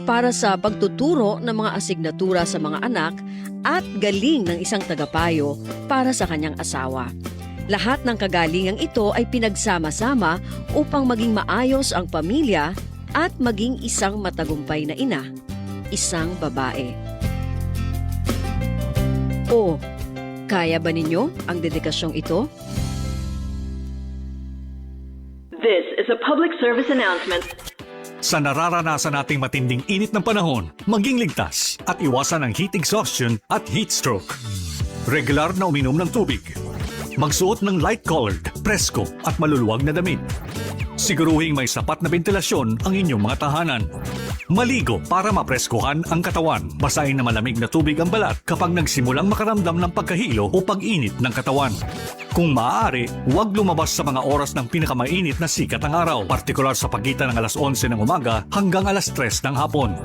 para sa pagtuturo ng mga asignatura sa mga anak at galing ng isang tagapayo para sa kanyang asawa. Lahat ng kagalingang ito ay pinagsama-sama upang maging maayos ang pamilya at maging isang matagumpay na ina, isang babae. O, kaya ba ninyo ang dedikasyong ito? This is a public service announcement. Sa nararanasan nating matinding init ng panahon, maging ligtas at iwasan ang heat exhaustion at heat stroke. Regular na uminom ng tubig. Magsuot ng light-colored, presko at maluluwag na damit. Siguruhing may sapat na ventilasyon ang inyong mga tahanan. Maligo para mapreskuhan ang katawan. Basahin na malamig na tubig ang balat kapag nagsimulang makaramdam ng pagkahilo o pag-init ng katawan. Kung maaari, huwag lumabas sa mga oras ng pinakamainit na sikat ng araw, partikular sa pagitan ng alas 11 ng umaga hanggang alas 3 ng hapon.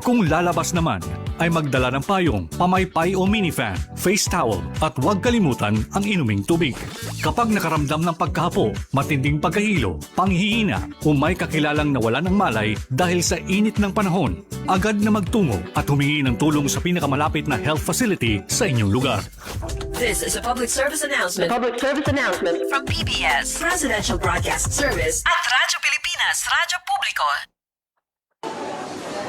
Kung lalabas naman, ay magdala ng payong, pamaypay o minifan, face towel at huwag kalimutan ang inuming tubig. Kapag nakaramdam ng pagkahapo, matinding pagkahilo, panghihina o may kakilalang nawala ng malay dahil sa init ng panahon, agad na magtungo at humingi ng tulong sa pinakamalapit na health facility sa inyong lugar. This is a public service announcement. From PBS, Presidential Broadcast Service at Radyo Pilipinas, Radyo Publiko.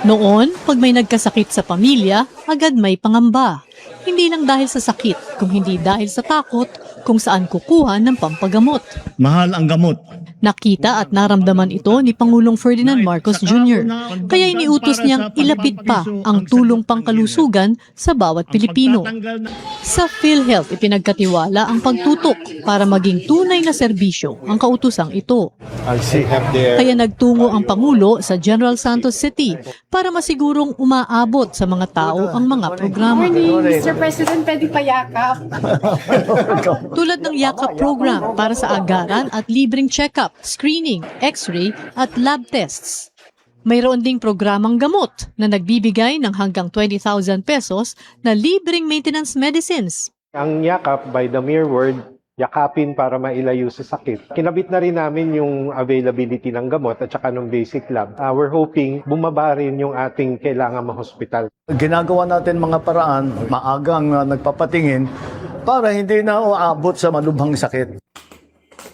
Noon, pag may nagkasakit sa pamilya, agad may pangamba. Hindi lang dahil sa sakit, kung hindi dahil sa takot kung saan kukuha ng pampagamot. Mahal ang gamot. Nakita at naramdaman ito ni Pangulong Ferdinand Marcos Jr. Kaya iniutos niyang ilapit pa ang tulong pangkalusugan sa bawat Pilipino. Sa PhilHealth, ipinagkatiwala ang pagtutok para maging tunay na serbisyo ang kautusang ito. Kaya nagtungo ang Pangulo sa General Santos City para masigurong umaabot sa mga tao ang mga programa. Mr. President, pwede payakap. Tulad ng Yakap program para sa agaran at libreng check-up, screening, x-ray at lab tests. Mayroon ding programang gamot na nagbibigay ng hanggang 20,000 pesos na libreng maintenance medicines. Ang yakap, by the mere word, yakapin para mailayo sa sakit. Kinabit na rin namin yung availability ng gamot at saka ng basic lab. We're hoping bumaba rin yung ating kailangan ma-hospital. Ginagawa natin mga paraan, maagang nagpapatingin para hindi na uabot sa malubhang sakit.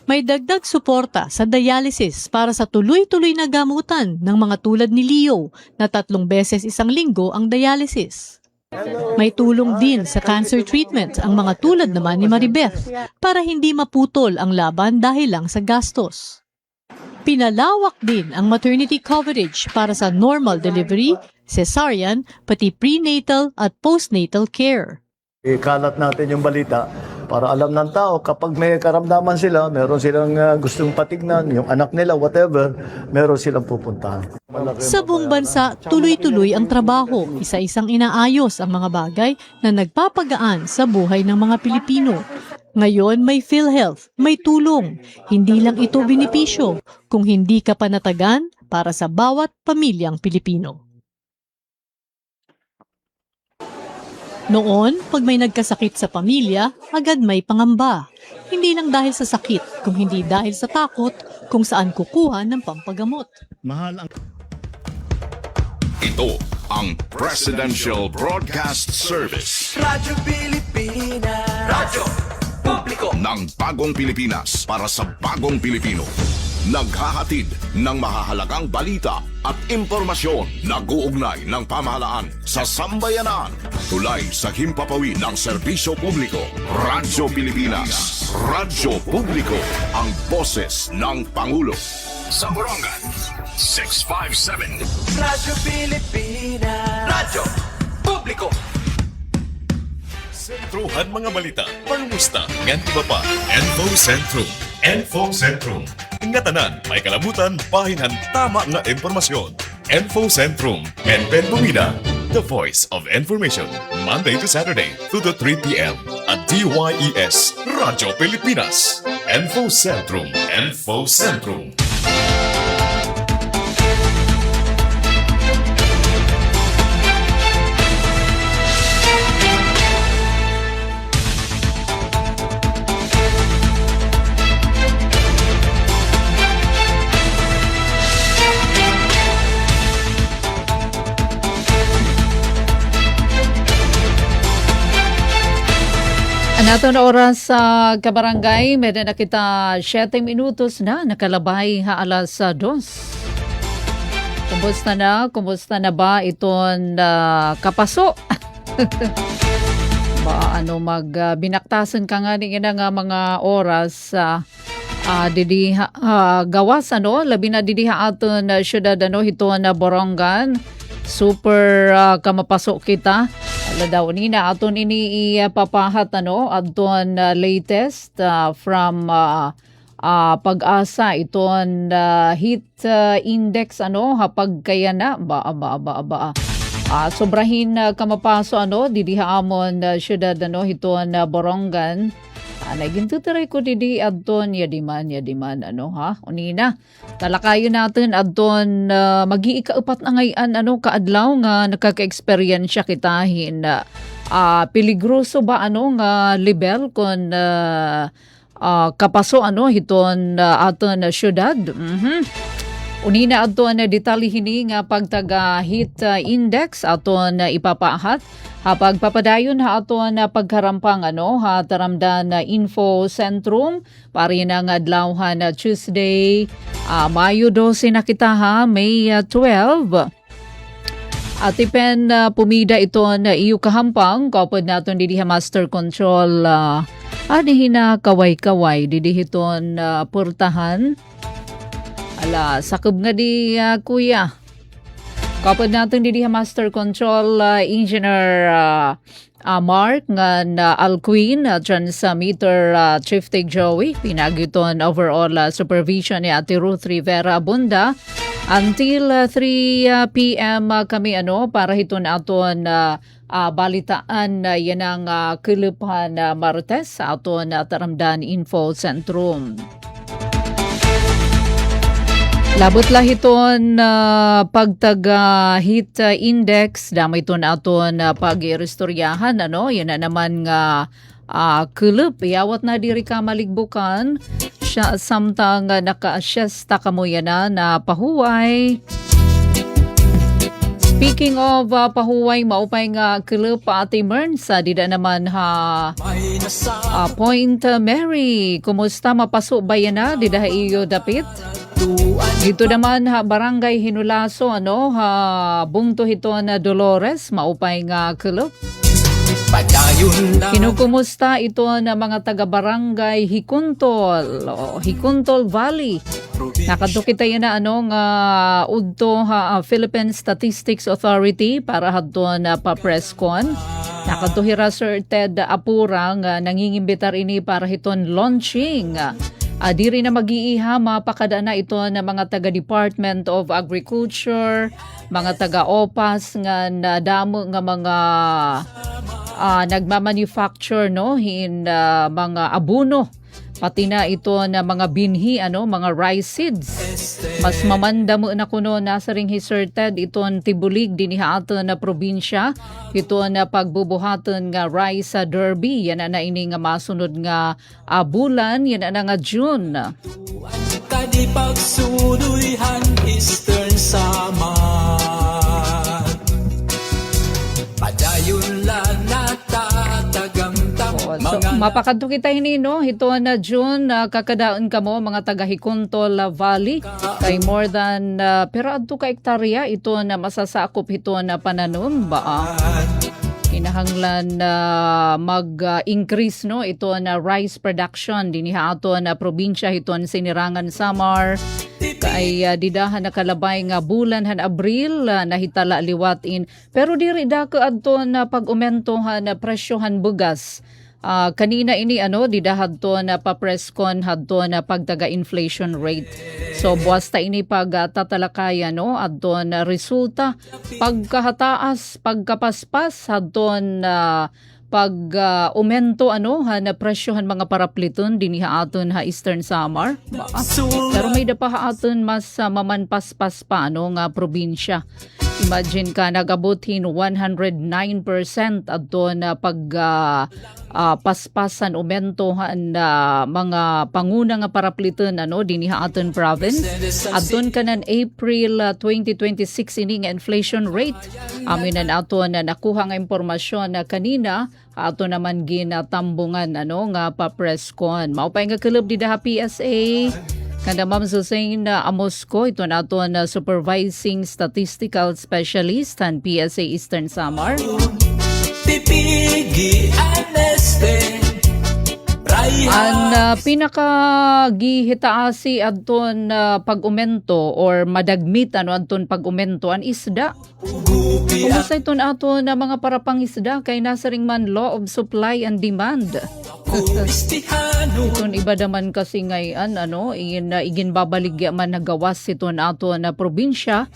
May dagdag suporta sa dialysis para sa tuloy-tuloy na gamutan ng mga tulad ni Leo na 3 beses isang linggo ang dialysis. May tulong din sa cancer treatment ang mga tulad naman ni Maribeth para hindi maputol ang laban dahil lang sa gastos. Pinalawak din ang maternity coverage para sa normal delivery, cesarean, pati prenatal at postnatal care. Ikalat natin yung balita para alam ng tao kapag may karamdaman sila, meron silang gustong patignan, yung anak nila, whatever, meron silang pupuntahan. Sa buong bansa, tuloy-tuloy ang trabaho, isa-isang inaayos ang mga bagay na nagpapagaan sa buhay ng mga Pilipino. Ngayon may PhilHealth, may tulong. Hindi lang ito benepisyo, kung hindi ka panatagan para sa bawat pamilyang Pilipino. Noon, pag may nagkasakit sa pamilya, agad may pangamba. Hindi lang dahil sa sakit, kung hindi dahil sa takot kung saan kukuha ng pampagamot. Mahal ang... Ito ang Presidential Broadcast Service. Radyo Pilipinas. Radyo Publiko. Ng bagong Pilipinas para sa bagong Pilipino. Naghahatid ng mahahalagang balita at impormasyon na guugnay ng pamahalaan sa sambayanan. Tulay sa himpapawid ng serbisyo publiko. Radyo Pilipinas. Radyo Publiko. Ang boses ng Pangulo. Sa Borongan, 657. Radyo Pilipinas. Radyo Publiko. Sentruhan mga balita, pangumusta, ngan iba pa. Info Sentrum. Info Sentrum. Ingatanan, may kalabutan, pahinhan, tama nga impormasyon. Info Sentrum. Benben Bumida, the voice of information. Monday to Saturday, 2 to 3 p.m. at DYES, Radyo Pilipinas. Info Sentrum. Info Sentrum. Nato na oras sa kabarangay, meron na kita 7 minutos na nakalabay ha alas 2. Kumusta na ba itong kapaso? Ba binaktasan ka nga nga mga oras gawas labi na didiha aton syudad hiton na Borongan. Super kamapasok kita. Ala daw nina aton ini ipapahat aton latest from Pag-asa iton heat index hapag kaya na sobrahin kamapaso didiha amon syudad hiton Borongan. Nagintuturay ko didi adton yadiman unina talakayo natin adton mag-iikaupat na ngayon kaadlaw nga nakaka-experience kitahin peligroso ba nga level kon kapaso hiton aton syudad. Unina aton detalihini nga pagtaga heat index aton ipapahat hapag papadayon aton pagkarampang taramdan info sentrum pari na nga adlawhan Tuesday Mayo 12 na kita May 12. Atipen pumida iton iyo kahampang kapod naton didiha master control adihina kaway-kaway didihiton purtahan. Ala, sakab nga di kuya. Kapag natin di master control engineer Mark nga Alquin transmitter Chief Tig Joey pinagiton overall supervision ni Ate Ruth Rivera Abunda until 3 p.m. kami para hiton aton balitaan yan ang Kilipan Martes sa aton taramdan info sentrum. Labot lahiton pagtaga heat index damay ton aton pag-irestoryahan yan na naman nga kulop yawat na diri ka maligbukan siya samtang naka-asyesta kamoyana na pahuway. Speaking of pahuway, maupay nga kulop Ate Merns, dida naman Point Mary, kumusta mapaso ba yan dida iyo dapit? Dito naman barangay Hinulaso bungto hito na Dolores maupay nga kulop. Kinukumusta ito na mga taga-barangay Hikuntol Valley. Nakadto kita yan na nga udto Philippine Statistics Authority para hadto na pa-presscon. Nakadto hira Sir Ted Apurang nangingimbitar ini para hiton launching. Diri na mag-iiha mapakada na ito na mga taga-Department of Agriculture, mga taga-OPAS nga damo nga mga nagmamanufacture hin mga abuno pati na ito na mga binhi mga rice seeds. Mas mamanda mo na kuno nasa ring hiserted iton tibulig diniha ato na probinsya ito na pagbubuhaton nga rice derby yan na ini nga masunod nga bulan yan na nga June. Kadi pagsuduyhan Eastern Samar padayon lang natatagang so, mapakadto kita hinino ito na June kakadaon kamo mga taga Hikuntol Valley kay more than pero adto ka hektarya ito na masasakop ito na pananom ba kinahanglan mag-increase ito na rice production dinhi ato na probinsya hiton Sinirangan Samar kay didahan nakalabay nga bulan Abril nahitala liwatin pero diri dako adto na pag-umentohan na presyohan bugas. Kanina ini didahadto na pa-presscon hadto na pagtaga-inflation rate. So buwasta ini pagtatalakaya adto na resulta pagkahataas pagkapaspas hadto na pag-umento na presyohan mga parapliton diniha aton Eastern Samar. Pero may dapa aton mas mamanpaspas pa nga probinsya. Imagine ka nagabutin 109% adto na paspasan umentohan na mga panguna nga parapliton diniha aton province. Adton kanan April 2026 ini nga inflation rate. Aminan aton na nakuha nga impormasyon na kanina ato naman ginatambungan nga pa-press-con. Maupay nga club di daha PSA. Kanda Ma'am Susain Amosco, ito na ato na Supervising Statistical Specialist and PSA Eastern Samar. Ang pinakagihitaasi adton pag-umento or madagmit adton pag-umento an isda. Kumusta iton ato na mga parapang isda kay nasa ring man law of supply and demand. Iton iba naman kasi ngayon igin babaligya man nagawas iton ato na probinsya.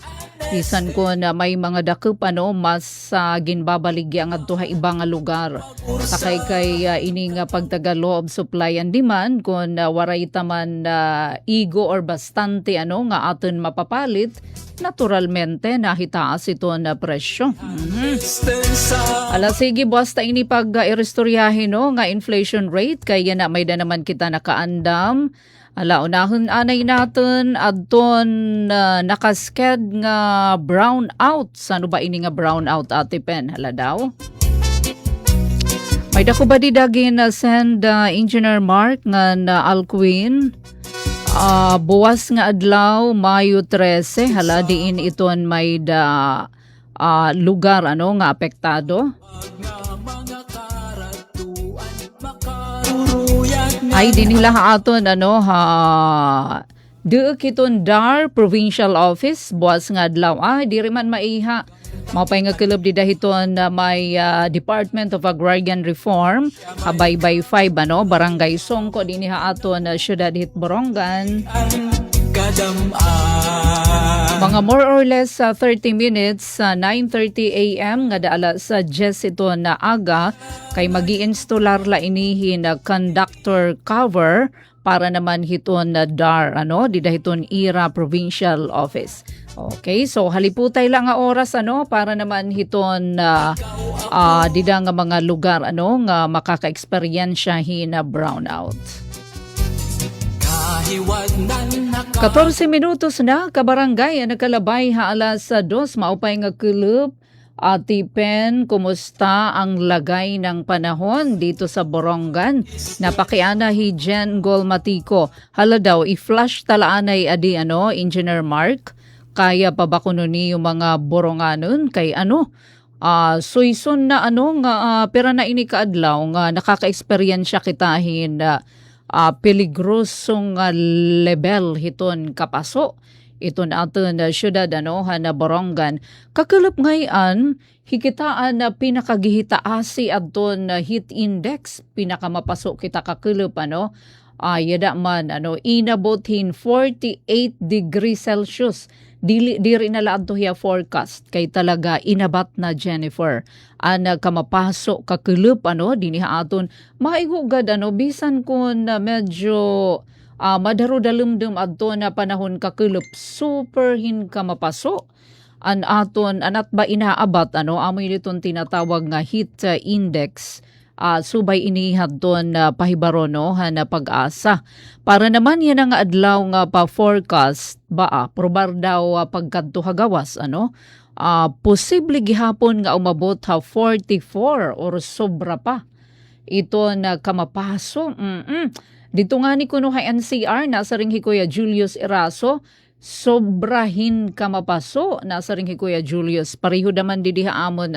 Bisan ko na may mga dakop mas ginbabaligya nga adto ha ibang lugar. Sakay kay ini nga pagtaga law of supply and demand kung waray taman igo or bastante nga aton mapapalit, naturalmente nahitaas ito na presyo. Ala sige basta ini pag irestoryahin nga inflation rate kaya na may da naman kita nakaandam. Ala unahon anay natin adton nakasked nga brown out. Sano ba ini nga brown out Ate Pen? Hala daw. May dako ba di dagin send Engineer Mark nga na Alcuin. Buwas nga adlaw Mayo 13 hala diin iton may da lugar nga apektado. Ay dinila aton Duke iton DAR Provincial Office buwas nga adlaw di rin man maiha. Mapay nga club di dahiton na may Department of Agrarian Reform Baybay 5 Barangay Songko diniha aton Syudad Hitborongan. Mga more or less 30 minutes 9:30 AM nga daala sa Jess ito na aga kay magi-installar la inihin na conductor cover para naman hiton na DAR di dahiton IRA Provincial Office. Okay, so haliputay lang nga oras para naman hiton dida nga mga lugar nga makaka-eksperyensya na brownout. 14 minutos na kabarangay nakalabay alas 2 maupay nga club. Ate Pen, kumusta ang lagay ng panahon dito sa Borongan? Napakiana Hijen Golmatiko. Hala daw i-flash talaanay adi Engineer Mark. Kaya pa ba kuno ni yung mga Boronganon kay suison na nga pera na ini kaadlaw nga nakaka-eksperyensya kitahin peligrosong level hiton kapaso. Ito na aton na syudad na Borongan. Kakulap ngayon, hikitaan na pinakagihitaasi aton na heat index, pinakamapasok kita kakulap yada man inabotin 48 degrees Celsius. Diri na laad to hiya forecast kay talaga inabat na Jennifer. Kamapasok kakulap diniha aton maigugad bisan kun medyo madarudalumdum adto na panahon kakulop super hin ka mapaso an aton anat ba inaabat amoy niton tinatawag nga heat index subay inihad ton pahibaro na pag-asa para naman yan ang adlaw nga pa forecast probar daw pagkadto hagawas posible gihapon nga umabot 44 or sobra pa ito na kamapaso. Dito nga ni kuno kay NCR, nasa ring Kuya Julius Eraso, sobrahin kamapaso, nasa ring Kuya Julius. Pariho daman didiha amon,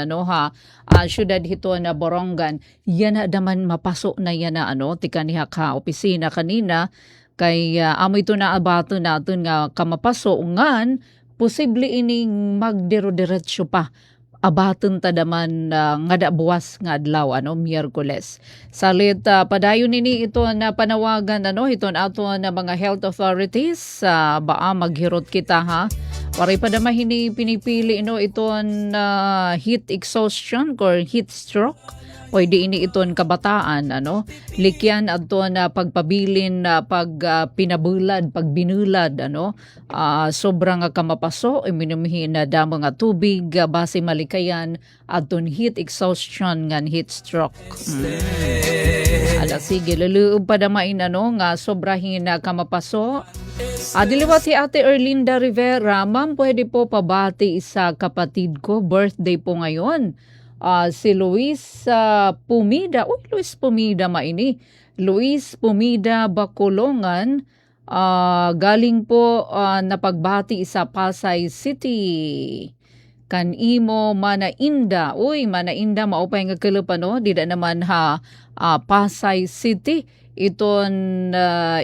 syudad hito na Borongan, yan na daman mapaso na yan na, tika niya ka opisina kanina, kay amo ito na abato natin nga kamapaso, ngan, posible ining magdiro-diretsyo pa. Abaton ta daman nga da buwas nga adlaw Miyerkules. Salit padayon nini ito na panawagan iton ato na mga health authorities baa maghirot kita ha. Waray pa dama hini pinipili iton heat exhaustion or heat stroke. Pwede ini iton kabataan likyan adto na pagpabilin pag pinabulad pag binulad sobrang kamapaso iminumihin na damo nga tubig base malikayan adton heat exhaustion ngan heat stroke. Ala sige luluob pa damain nga sobrahin na kamapaso. Diliwati Ate Erlinda Rivera, ma'am pwede po pabati isa kapatid ko birthday po ngayon. si Luis Pumida. Uy, Luis Pumida maini. Luis Pumida Bacolongan, galing po na pagbati sa Pasay City. Kanimo Manainda. Uy, Manainda maupay nga kalupano. Dida naman Pasay City. Iton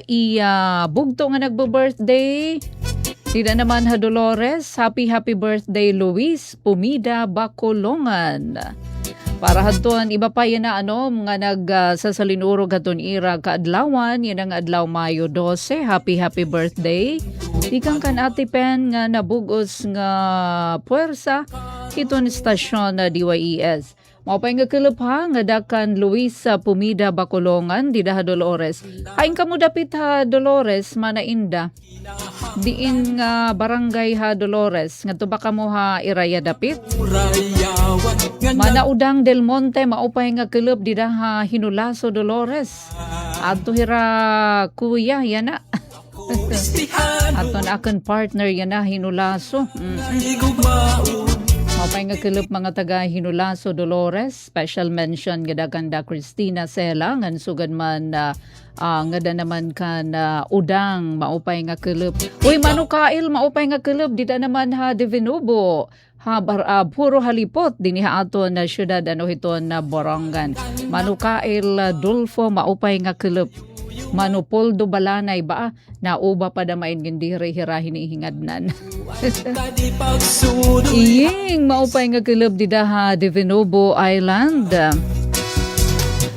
iya bugto nga nagbo-birthday. Dida naman Dolores. Happy birthday Luis Pumida Bacolongan. Para hadton iba pa yan na nga nagsasalinurog haton ira kaadlawan yan ang adlaw Mayo 12. Happy birthday. Ikang kan Ate Pen nga nabugos nga puwersa iton istasyon na DYES. Maupay nga kilupha nga dakan Luis Pumida Bacolongan dida Dolores. Haing kamo dapit Dolores Manainda. Diin nga barangay Dolores nga tuba kamo iraya dapit. Manaudang Del Monte maupay nga kilup dida Hinulaso Dolores. Adto hira kuya yana. Aton akan partner yana Hinulaso. Mapay nga kilup mga taga Hinulaso Dolores. Special mention nga daganda Cristina Sela ngan sugad man nga da naman kan udang maupay nga kilup. Uy manukail maupay nga kilup dida naman Divinubo. Puro halipot diniha aton na syudad hiton na Borongan. Manukail Dulfo maupay nga kilup. Manupoldo Balanay ba nauba pa damain gindire hirahin ihingadnan. Iying maupay nga kilup dida Divinubo Island.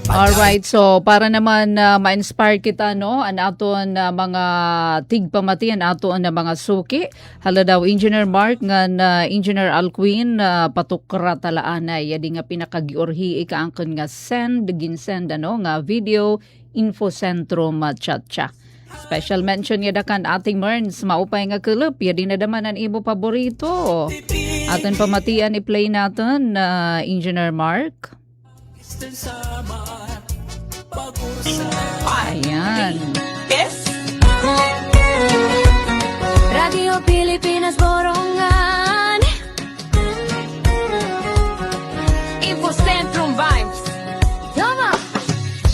Alright, so para naman ma-inspire kita an aton mga tigpamati, an aton na mga suki. Hala daw Engineer Mark ngan Engineer Alquin patukra talaanay yadi nga pinakagiorhi ikaangkon nga ginsend nga video info sentrum chatcha. Special mention yada kan ating Merns maupay nga kilup yadi na daman ang imo paborito. Aton pamatian i-play naton Engineer Mark. Ayan. Radio Pilipinas Borongan, Info Centrum Vibes. Tama!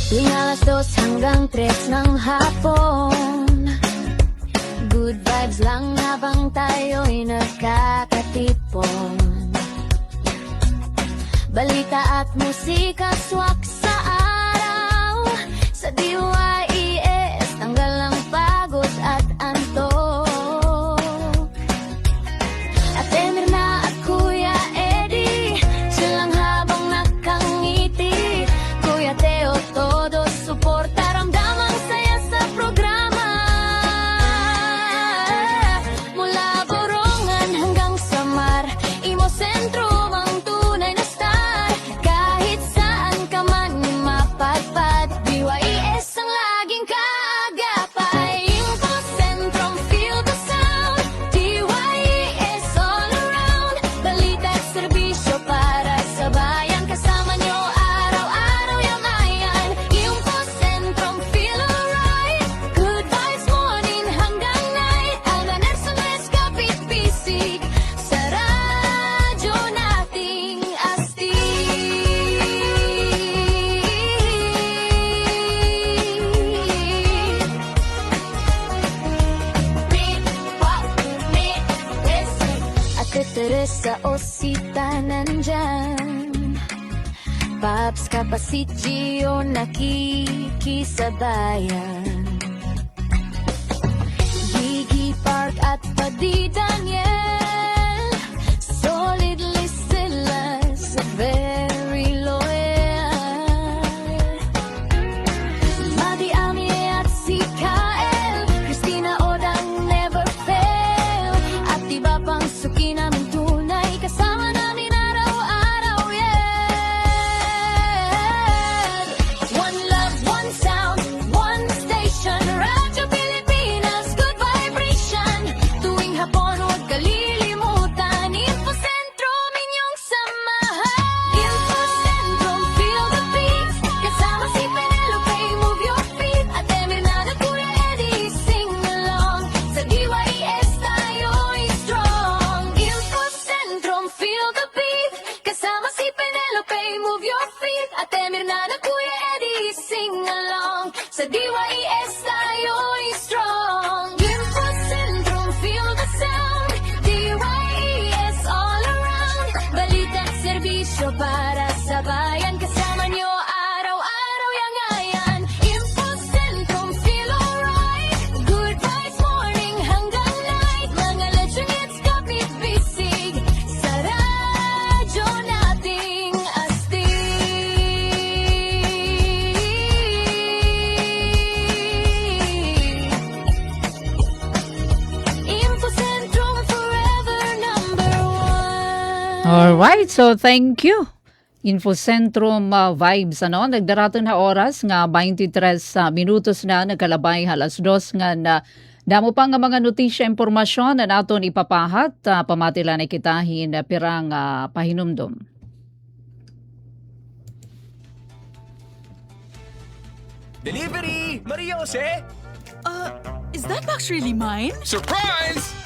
Tuwing alas 2 hanggang 3 ng hapon, good vibes lang habang tayo'y nagkakatipon. Balita at musika, swak sa araw. Sa DYES, tanggal ang pagod at antok. Atender na at Kuya Eddie, silang habang nakangiti. Kuya Teo, todo suporta, ramdam ang saya sa programa. Mula Borongan hanggang Samar, Imo Sentro ang tunay na star. Kahit saan ka man mapadpad, DYES ang laging kaagapay. Info Centrum, feel the sound. DYES all around. Balita at serbisyo para sa bayan. Kasama nyo araw-araw yamayan. Info Centrum, feel alright. Good vibes morning hanggang night. Alganer sa mes, kapit bisig. Sa radyo nating astig. Ate Teresa Osita nandyan, Paps Kapasit Gio nakikisabayan, Gigi Park at Padi Daniel, solid listeners, very loyal. Madi Ami at si Kael, Christina Odang never fail. At iba pang suki namin tunay, kasama namin araw-araw, yeah. One love, one sound, one station, Radyo Pilipinas, good vibration. Tuwing hapon, huwag kalili. move your feet. At Emir na Kuya Eddie, sing along. Sa DYES tayo'y strong. Info Centrum, feel the sound. DYES all around. Balita, serbisyo para sa bayan. Kasama nyo araw-araw yang ayan. Info Centrum, feel alright. Good vibes morning hanggang night. Mga lechon hits, kapit bisig. Sa radyo nating astig. Info Centrum, forever number one. Alright, so thank you. Infocentrum Vibes, nagdaraton na oras nga 23 minutos na nagkalabay halas 2 nga na damo pa nga mga notisya impormasyon na naton ipapahat pamatila na kitahin pirang pahinumdom. Delivery! Maria Jose! Is that box really mine? Surprise!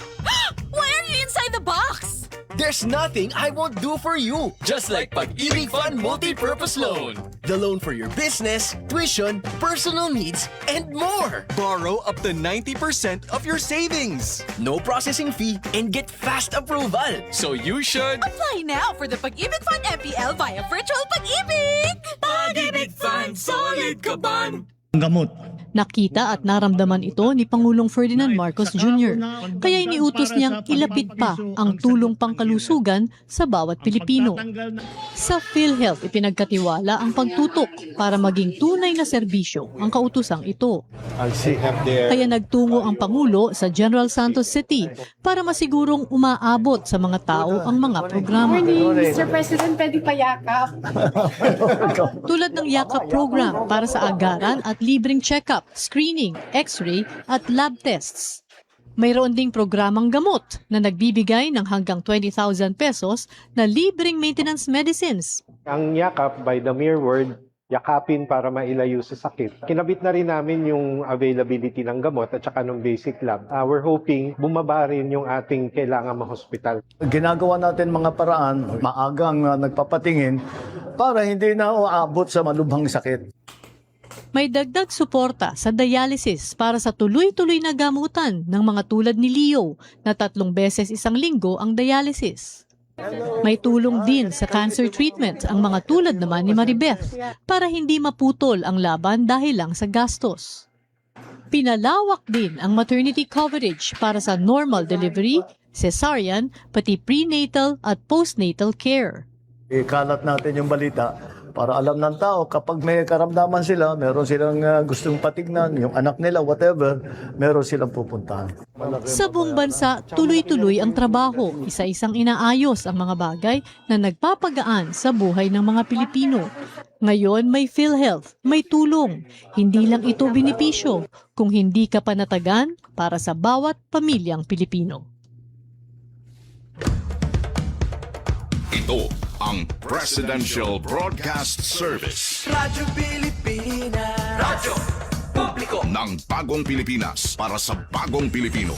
Why are you inside the box? There's nothing I won't do for you. Just like Pag-ibig Fund Multi-Purpose Loan. The loan for your business, tuition, personal needs, and more. Borrow up to 90% of your savings. No processing fee and get fast approval. So you should... Apply now for the Pag-ibig Fund MPL via Virtual Pag-ibig! Pag-ibig Fund, solid kaban! Gamot. Nakita at naramdaman ito ni Pangulong Ferdinand Marcos Jr. Kaya iniutos niyang ilapit pa ang tulong pangkalusugan sa bawat Pilipino. Sa PhilHealth, ipinagkatiwala ang pagtutok para maging tunay na serbisyo ang kautusang ito. Kaya nagtungo ang Pangulo sa General Santos City para masigurong umaabot sa mga tao ang mga programa. Mr. President, pwede payakap. Tulad ng Yakap program para sa agaran at libreng check-up, screening, x-ray at lab tests. Mayroon ding programang gamot na nagbibigay ng hanggang 20,000 pesos na libreng maintenance medicines. Ang yakap, by the mere word, yakapin para mailayo sa sakit. Kinabit na rin namin yung availability ng gamot at saka ng basic lab. We're hoping bumaba rin yung ating kailangan ma-hospital. Ginagawa natin mga paraan, maagang nagpapatingin para hindi na uabot sa malubhang sakit. May dagdag suporta sa dialysis para sa tuloy-tuloy na gamutan ng mga tulad ni Leo na 3 beses isang linggo ang dialysis. May tulong din sa cancer treatment ang mga tulad naman ni Maribeth para hindi maputol ang laban dahil lang sa gastos. Pinalawak din ang maternity coverage para sa normal delivery, cesarean, pati prenatal at postnatal care. Ikalat natin yung balita para alam ng tao kapag may karamdaman sila, meron silang gustong patignan, yung anak nila, whatever, meron silang pupuntahan. Sa buong bansa, tuloy-tuloy ang trabaho. Isa-isang inaayos ang mga bagay na nagpapagaan sa buhay ng mga Pilipino. Ngayon may PhilHealth, may tulong. Hindi lang ito benepisyo, kung hindi ka panatagan para sa bawat pamilyang Pilipino. Ito ang Presidential Broadcast Service. Radyo Pilipinas. Radyo Publiko. Ng bagong Pilipinas para sa bagong Pilipino.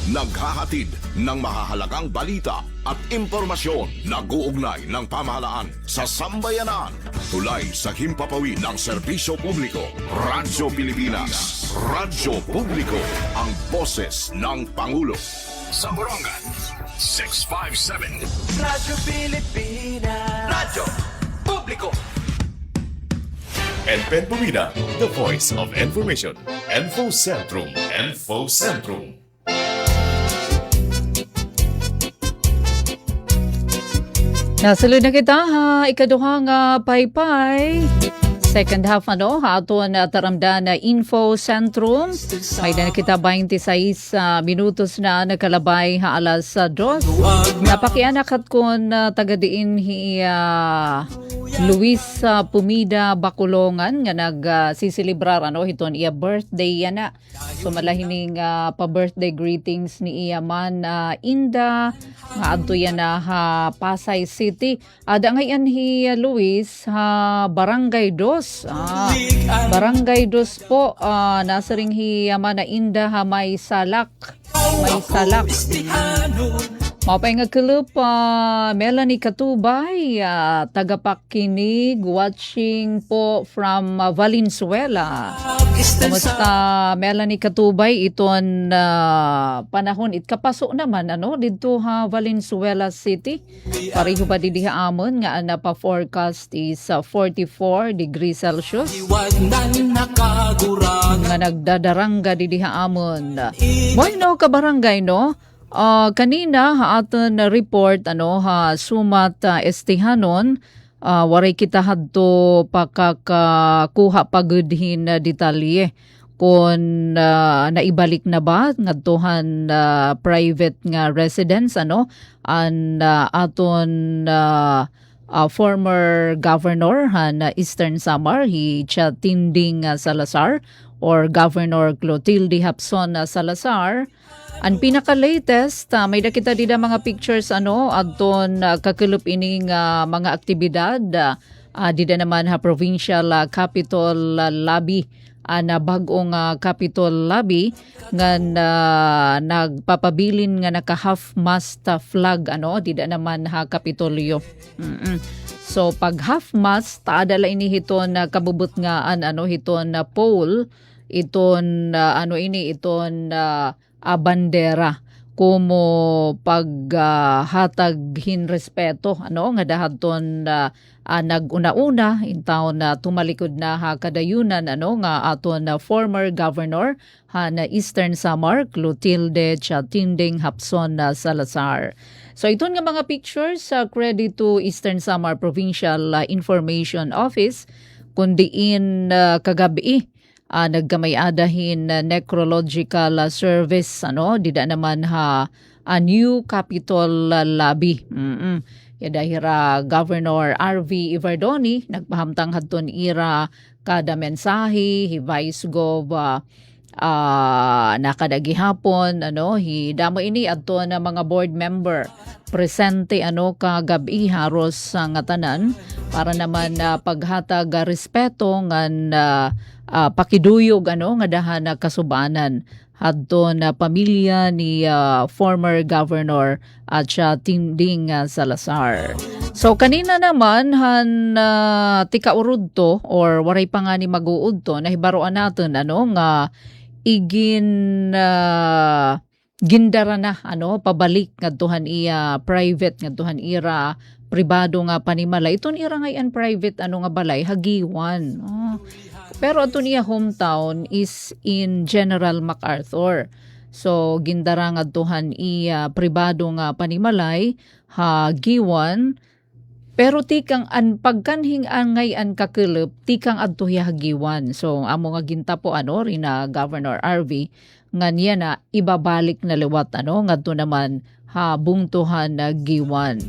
Naghahatid ng mahahalagang balita at impormasyon na guugnay ng pamahalaan sa sambayanan. Tulay sa himpapawid ng serbisyo publiko. Radyo Pilipinas. Radyo Publiko. Ang boses ng Pangulo. Sa Borongan, 657. Radyo Pilipinas. Radyo Publiko. Enpen Bumida, the voice of information. Info Centrum. Info Centrum. Nasulod na kita ikaduhang paypay. Second half aton taramda na Info Centrum. May na kita 26 minutos na nagkalabay alas 2. Napakianakat kon tagadiin hi Luis Pumida Bacolongan nga nagsisilibrar hiton iya birthday yana. So malahining pa-birthday greetings ni iya man Inda nga adto yana Pasay City. Ada ngayon hi Luis Barangay 2. Barangay 2 po, nasa ring hiyama na Inda may salak. May salak. Mapay nga kalup, Melanie Katubay, tagapakinig, watching po from Valenzuela. Kumusta Melanie Katubay? Iton panahon, itkapaso naman, dito ha, Valenzuela City. Pareho ba didiha amon nga napa-forecast is 44 degrees Celsius. Nga nagdadarangga didiha amon. Bueno, kabarangay, no? Kanina aton report sumat estihanon waray kita hadto pakakakuha pagudhin detalye kung naibalik na ba ngadtohan private nga residence an aton former governor na Eastern Samar Tinding Salazar or Governor Clotilde Hapson Salazar. Ang pinaka-latest, may nakita dida mga pictures adton kakulup ining mga aktibidad dida naman ha provincial Capitol lobby na bagong Capitol lobby nga nagpapabilin nga naka half-mast flag dida naman ha Kapitolyo. So pag half-mast taadala ini hiton kabubot nga hiton pole iton iton bandera kumo paghataghin respeto nga dahaton naguna-una in taon na tumalikod na kadayunan nga aton former governor na Eastern Samar Clotilde Tinding Hapson Salazar. So iton nga mga pictures credit to Eastern Samar Provincial Information Office kundiin kagabi naggamay-adahin necrological service dida naman ha new Capitol lobby. Yadahira Governor RV Ivardoni nagpahamtang hadton ira kada mensahe hi Vice Gov nakadagihapon damo ini adto na mga board member presente kagabi haros nga tanan para naman paghatag respeto ngan pakiduyog nga dahan kasubanan hadto na pamilya ni former governor at Tinding Salazar. So kanina naman tikaurud to or waray pa nga ni mag-uud to nahibaroan natin nga gindara na pabalik ngadtuhan iya private ngadtuhan ira pribado nga panimala iton ira ngayon private nga balay Hagiwan. Pero ato niya hometown is in General MacArthur. So gindara ngadtuhan iya pribado nga panimalay Hagiwan. Pero tikang pagkanhing ngayon kakulup tikang adto ya Hagiwan. So amo nga gintapo rina Governor RV nga niya na ibabalik na liwat ngadto naman bungtuhan Giwan.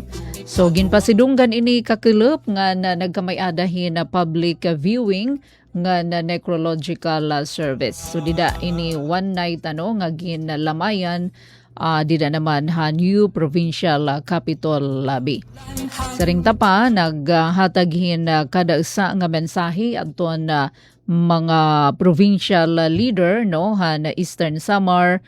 So ginpasidunggan ini kakulup nga nagkamay-adahin na public viewing nga necrological service. So dida ini one night nga ginlamayan dida naman new provincial Capitol lobby. Saring tapa naghataghin kada isa nga mensahe adton mga provincial leader na Eastern Samar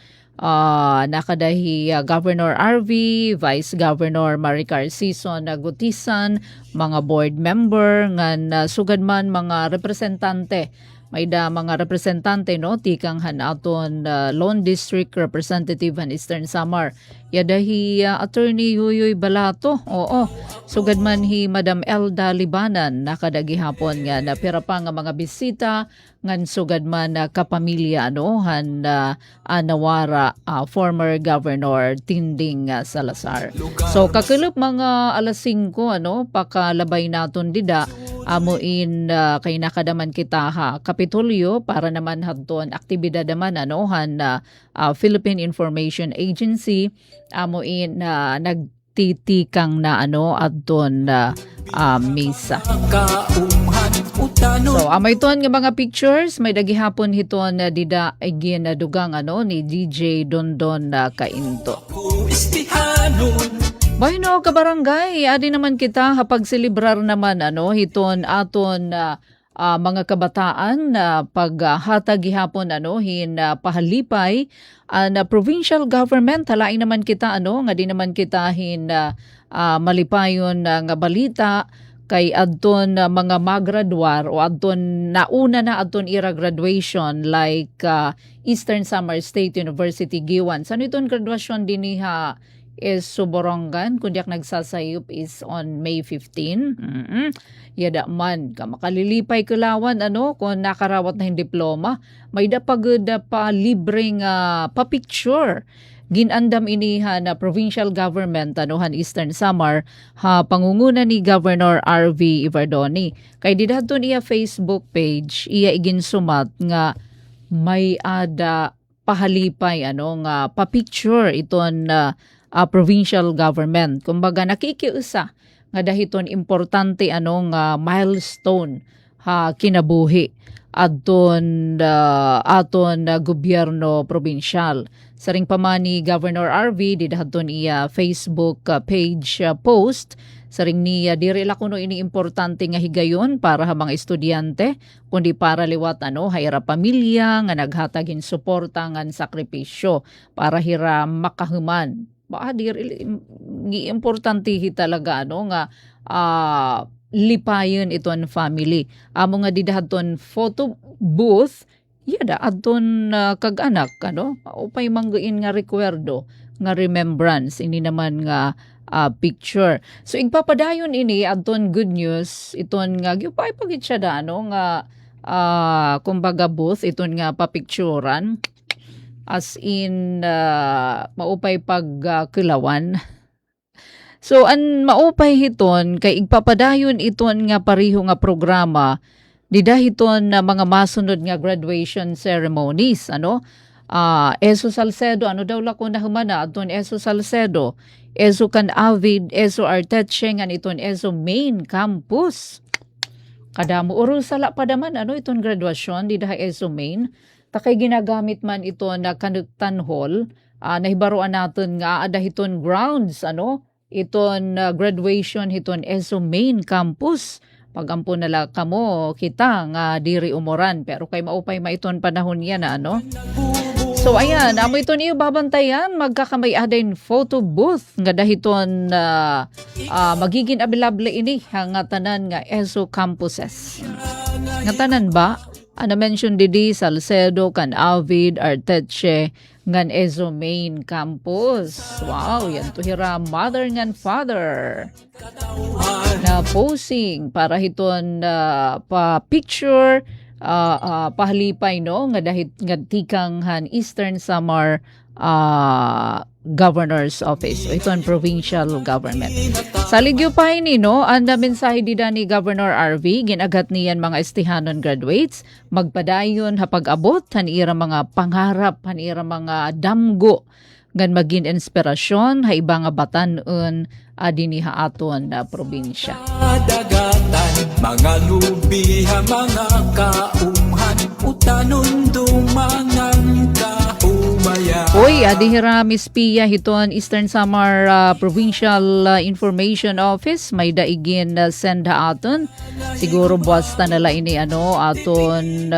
nakadahi Governor RV, Vice Governor Maricar Sison Gutisan, mga board member nga sugad man mga representante. May mga representante tikang hanaton Lone District Representative han Eastern Samar. Yadahi Attorney Yuyoy Balato. Oo. Sugad man hi Madam Elda Libanan nakadagihapon nga napira pa nga mga bisita ngan sugad man kapamilya han Nawara former Governor Tinding Salazar. So kakulup mga alas 5 pakalabay naton dida amuin kay nakadaman kita Kapitolyo para naman hadton aktibidad naman han Philippine Information Agency amuin nagtitikang na adton misa. So amay ton nga mga pictures may dagihapon hiton dida again dugang ni DJ Dondon Kainto. Bayno kabarangay, adi naman kita kapag selebrar naman hiton aton mga kabataan na paghatag gihapon pahalipay na provincial government halain naman kita nga di naman kita malipayon nga balita kay adton mga maggraduar o adton nauna na adton ira graduation like Eastern Samar State University Giwan. Sano iton graduation diniha is Suborongan, kundi nagsasayop is on May 15. Yada man, makalilipay kulawan kung nakarawat na yung diploma, may dapagod pa libreng pa-picture. Ginandam iniha na provincial government han Eastern Samar pangunguna ni Governor R.V. Ivardoni. Kay didadton iya Facebook page, iya iginsumat nga may ada pahalipay nga pa-picture iton provincial government. Kumbaga nakikiusa nga dahiton importante milestone kinabuhi aton gobyerno probinsyal. Saring pamani Governor RV didahadton iya Facebook page post saring niya diri la kuno ini importante nga higayon para ha mga estudyante kundi para liwat hayra pamilya nga naghatagin suporta ngan sakripisyo para hira makahuman. Importante talaga nga lipayon iton family. Amo nga didahadton photo booth, yada adton kag-anak upay mangguin nga recuerdo nga remembrance ini naman nga picture. So igpapadayon ini adton good news iton nga gyupay pagit siya nga kumbaga booth iton nga papicturan. As in, maupay pagkilawan. So, an maupay hiton, kay igpapadayon iton nga pariho nga programa, didahiton na mga masunod nga graduation ceremonies. Eso Salcedo, daw lako na humana, aton Eso Salcedo, Eso Can Avid, Eso Arteche, nga iton Eso Main Campus. Kadamo, urusala pa daman, iton graduation, didahi Eso Main. Takay ginagamit man ito na Kanuktan Hall, nahibaruan natin nga adahiton grounds, iton graduation hiton ESO Main Campus. Pagampo nala kamo kita nga diri umuran, pero kay maupay maiton panahon yan So ayan, amo ito niyo babantayan, magkakamay adain photo booth nga dahiton magiging available ini nga tanan nga ESO campuses. Nga tanan ba? Na-mention didi Salcedo, Can Avid, Arteche, ngan Ezo Main Campus. Wow, yan to hira mother ngan father. Na posing para hiton pa-picture, pahalipay nga dahit nga tikang Eastern Samar Governor's Office. So, ito ang provincial government. Sa ligyo pa ini, ang mensahe dida ni Governor RV, ginagat niyan mga estihanon graduates, magpadayon hapag-abot, hanira mga pangarap, hanira mga damgo, gan maging inspirasyon, haiba nga batanon, adiniha aton na probinsya. Dagatan, mga lubiha, mga kaumhan, utanon dumangang kaumaya. Oy, adihira Miss Pia hiton Eastern Samar Provincial Information Office, may daigin send ha aton. Siguro basta nala ini aton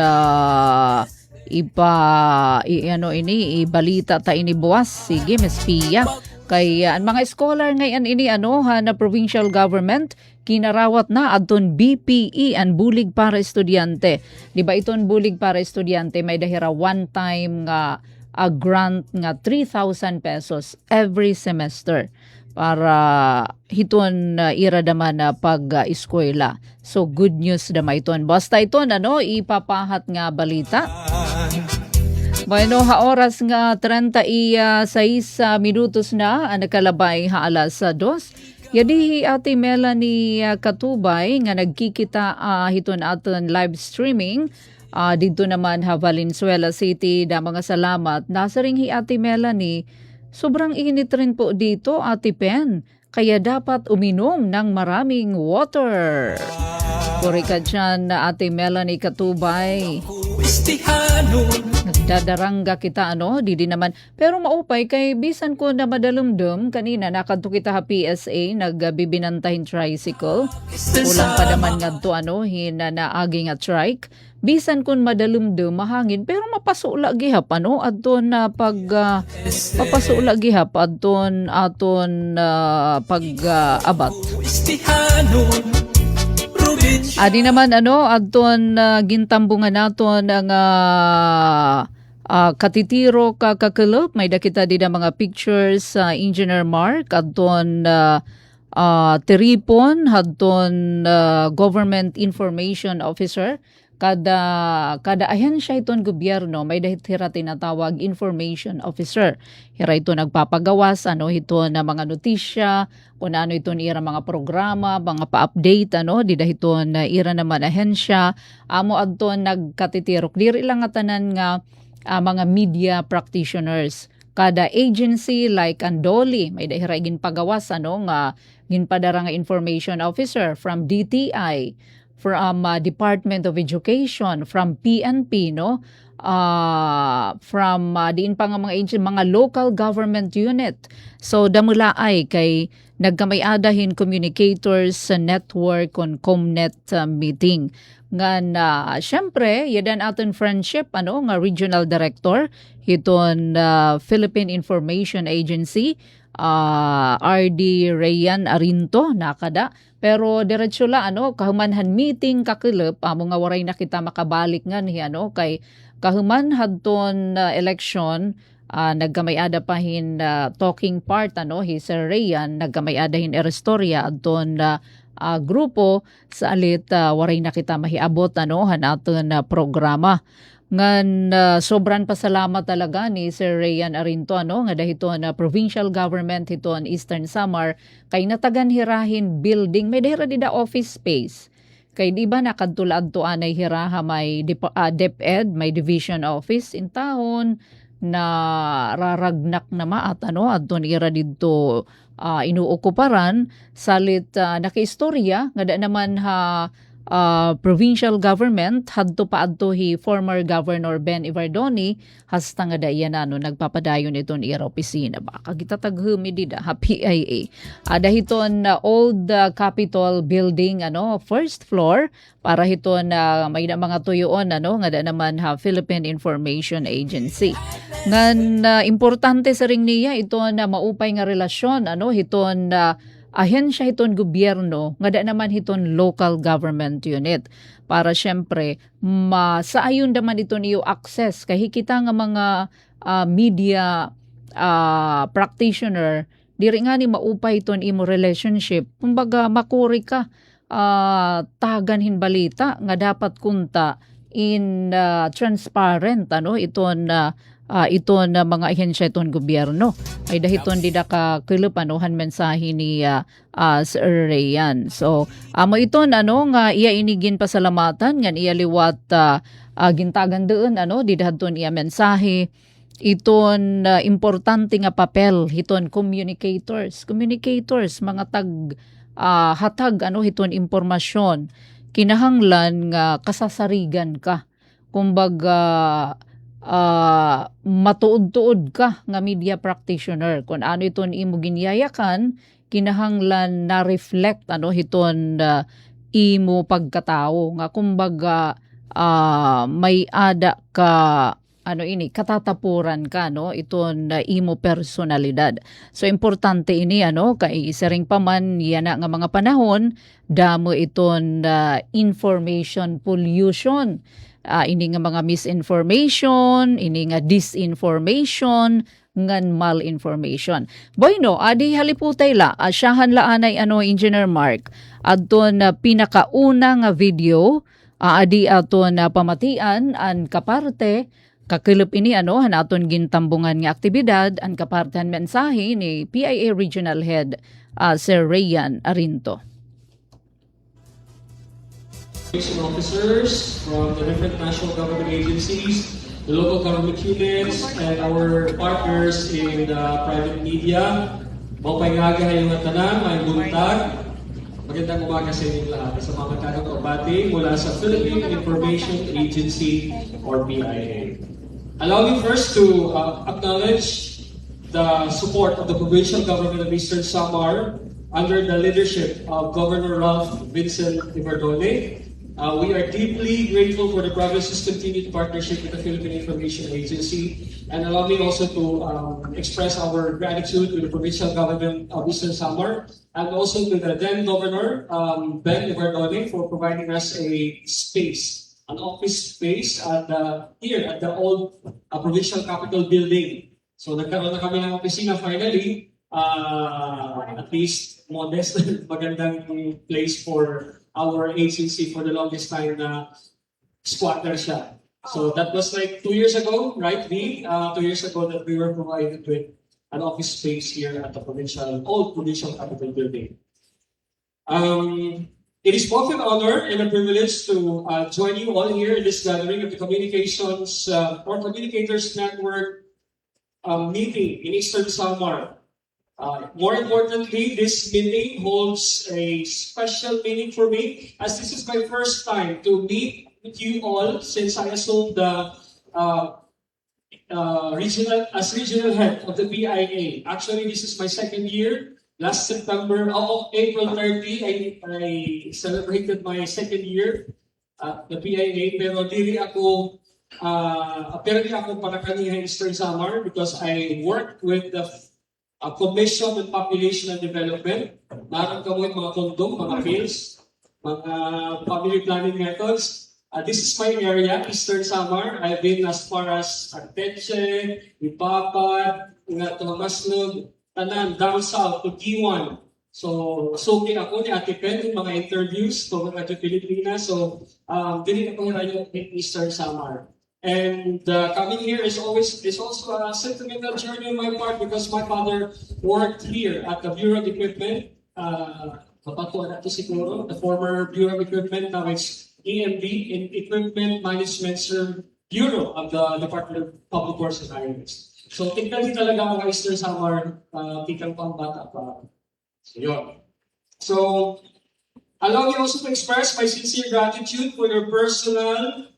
ibalita ta ini buwas. Sige Miss Pia. Kay ang mga scholar ngayon ini na provincial government kinarawat na adton BPE ang bulig para estudyante. Di ba iton bulig para estudyante may dahira one time nga a grant nga 3,000 pesos every semester para hiton iradaman na pag-eskwela. So good news dama iton. Basta iton ipapahat nga balita. Bueno, oras nga 36 minutos na nakalabay alas 2. Yadi ate Melanie Katubay nga nagkikita hiton aton live streaming dito naman Valenzuela City. Da mga salamat. Nasaring ate Melanie, sobrang init rin po dito ate Pen. Kaya dapat uminom ng maraming water. Puri ka dyan ate Melanie Katubay. dadarangga kita di naman pero maupay kay bisan ko na madalumdum kanina nakadto kita ha PSA nagbibinantahin tricycle ulang pa naman ngadto hina naagi nga trike bisan kun madalumdum mahangin pero mapasula gihap adton na pag mapasula gihap adton aton pag abat adi naman adton gintambungan naton ang katitiro kakalop may dakita din ang mga pictures sa Engineer Mark adton teripon hadton Government Information Officer kada ahensya iton gobyerno may dahit hira tinatawag information officer. Hira ito nagpapagawas ito na mga notisya kung ano ito ira mga programa, mga pa-update di dahit ito na ira naman ahensya amo adton nagkatitirok diri lang tanan nga mga media practitioners. Kada agency like Andoli may dahira ginpagawas nga ginpadara nga information officer from DTI, from Department of Education, from PNP, from diin pa nga mga agency, mga local government unit. So damula ay kay nagkamay-adahin communicators sa network on Comnet meeting. Nga syempre, yadan aton friendship, nga regional director, hiton Philippine Information Agency, RD Rayan Arinto, nakada. Pero diretso la kahumanhan meeting kakilip amo nga waray na kita makabalik nga ni kay kahuman hadton election nagkamay-ada pahin talking part hi Sir Rayan nagkamay-adahin Erestoria adton grupo sa alit waray na kita mahiabot hanaton programa. Ngan sobran pasalamat talaga ni Sir Rayan Arinto nga dahito na provincial government hiton Eastern Samar kay natagan hirahin building may dahira dida office space kay di ba nakadtulad to anay hiraha may DepEd may division office in tahon na raragnak na maat adton ira didto inuokuparan salit nakaistorya nga da naman provincial government hadto pa adto hi former Governor Ben Ivardoni hasta nga dayan nagpapadayon iton ira opisina baka kita taghumi dida ha PIA dahiton old Capitol building first floor para hiton may na mga tuyoon nga da naman ha Philippine Information Agency ngan importante sa ring niya ito na maupay nga relasyon hiton ahensya hiton gobyerno nga da naman hiton local government unit para syempre masaayon naman ito niyo access kay kita nga mga media practitioner diri nga ni maupay iton imo relationship kumbaga makuri ka tagan hin balita nga dapat kunta in transparent iton iton mga ahensya iton gobyerno ay dahiton dida ka kilupanuhan mensahe ni Sir Rayan. So amo iton nga iya inigin pasalamatan ngan iya liwat gintagan doon didadton iya mensahe iton importante nga papel hiton communicators mga hatag hiton impormasyon kinahanglan nga kasasarigan ka kumbaga matuod-tuod ka nga media practitioner kung ano iton imo ginyayakan kinahanglan na reflect hiton imo pagkatao nga kumbaga may ada ka katatapuran ka iton imo personalidad. So importante ini kay isaring paman yana nga mga panahon damo iton information pollution. Ini nga mga misinformation, ini nga disinformation, ngan malinformation. Bueno, adi haliputay la, asyahan la anay Engineer Mark, adton pinakauna nga video, adi aton pamatian, an kaparte, kakilip ini hanaton gintambungan nga aktibidad, an kapartehan mensahe ni PIA Regional Head, Sir Rayan Arinto. Officers from the different national government agencies, the local government units, and our partners in the private media. Mapaygaga ngayong tanan, may buntag. Magandang umaga sa inyong lahat. Sa mga magandang pagbati mula sa Philippine Information Agency or PIA. Allow me first to acknowledge the support of the provincial government of Eastern Samar under the leadership of Governor Ralph Vincent Ibardone. We are deeply grateful for the province's continued partnership with the Philippine Information Agency. And allow me also to express our gratitude to the provincial government of Eastern Samar and also to the then Governor, Ben Ibardone, for providing us a space, an office space here at the old provincial capital building. So nagkaroon na kami ng opisina finally, at least modest, magandang place for our agency for the longest time na squatter siya. So that was like 2 years ago, right, V? 2 years ago that we were provided with an office space here at the old provincial capital building. It is both an honor and a privilege to join you all here in this gathering of the Communications or Communicators Network meeting in Eastern Samar. More importantly, this meeting holds a special meaning for me as this is my first time to meet with you all since I assumed the regional head of the BIA. Actually, this is my second year. Last September, April 30, I celebrated my second year at the BIA. Pero di ako para kanina Eastern Samar because I worked with the Commission on Population and Development. Meron kami mga kondom, mga bills, mga family planning methods. This is my area, Eastern Samar. I've been as far as Arteche, Ipapad, Tomaslog, Tanan, down south to T1. So, suki ako ni Ate Pen yung mga interviews to Radio Pilipinas. So, dili ako ngayon in Eastern Samar. And coming here is also a sentimental journey on my part because my father worked here at the Bureau of Equipment. Kapatuan na to siguro, the former Bureau of Equipment, now it's EMD, in Equipment Management Bureau of the Department of Public Works and Highways. So, tignan din talaga ako kay Eastern Samar, tikang pambata pa. So, yun. So, allow me also to express my sincere gratitude for your personal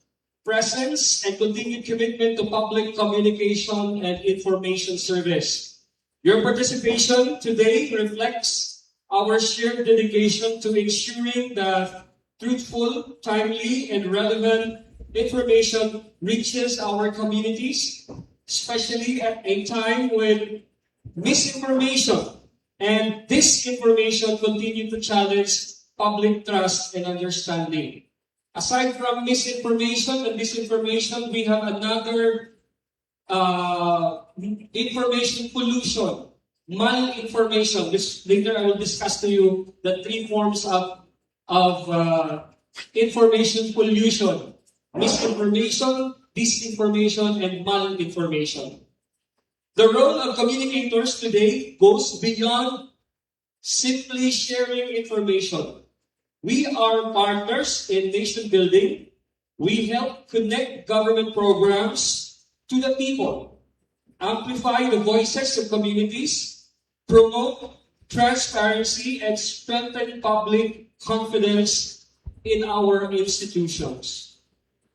presence and continued commitment to public communication and information service. Your participation today reflects our shared dedication to ensuring that truthful, timely, and relevant information reaches our communities, especially at a time when misinformation and disinformation continue to challenge public trust and understanding. Aside from misinformation and disinformation, we have another information pollution, malinformation. Later I will discuss to you the 3 forms of information pollution: misinformation, disinformation, and malinformation. The role of communicators today goes beyond simply sharing information. We are partners in nation building. We help connect government programs to the people, amplify the voices of communities, promote transparency, and strengthen public confidence in our institutions.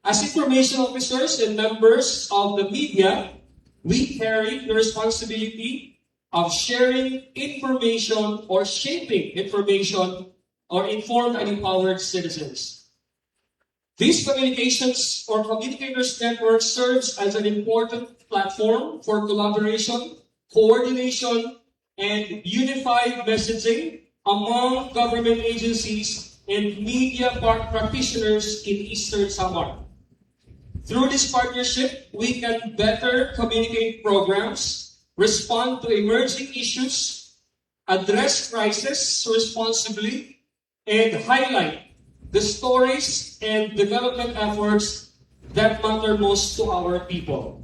As information officers and members of the media, we carry the responsibility of sharing information or shaping information or informed and empowered citizens. These communications or communicators network serves as an important platform for collaboration, coordination, and unified messaging among government agencies and media practitioners in Eastern Samar. Through this partnership, we can better communicate programs, respond to emerging issues, address crises responsibly, and highlight the stories and development efforts that matter most to our people.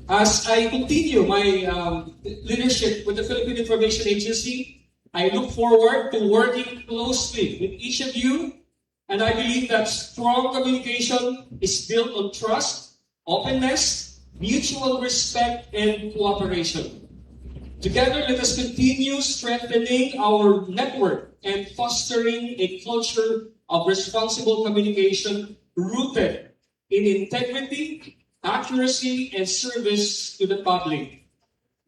As I continue my leadership with the Philippine Information Agency, I look forward to working closely with each of you, and I believe that strong communication is built on trust, openness, mutual respect, and cooperation. Together, let us continue strengthening our network and fostering a culture of responsible communication rooted in integrity, accuracy, and service to the public.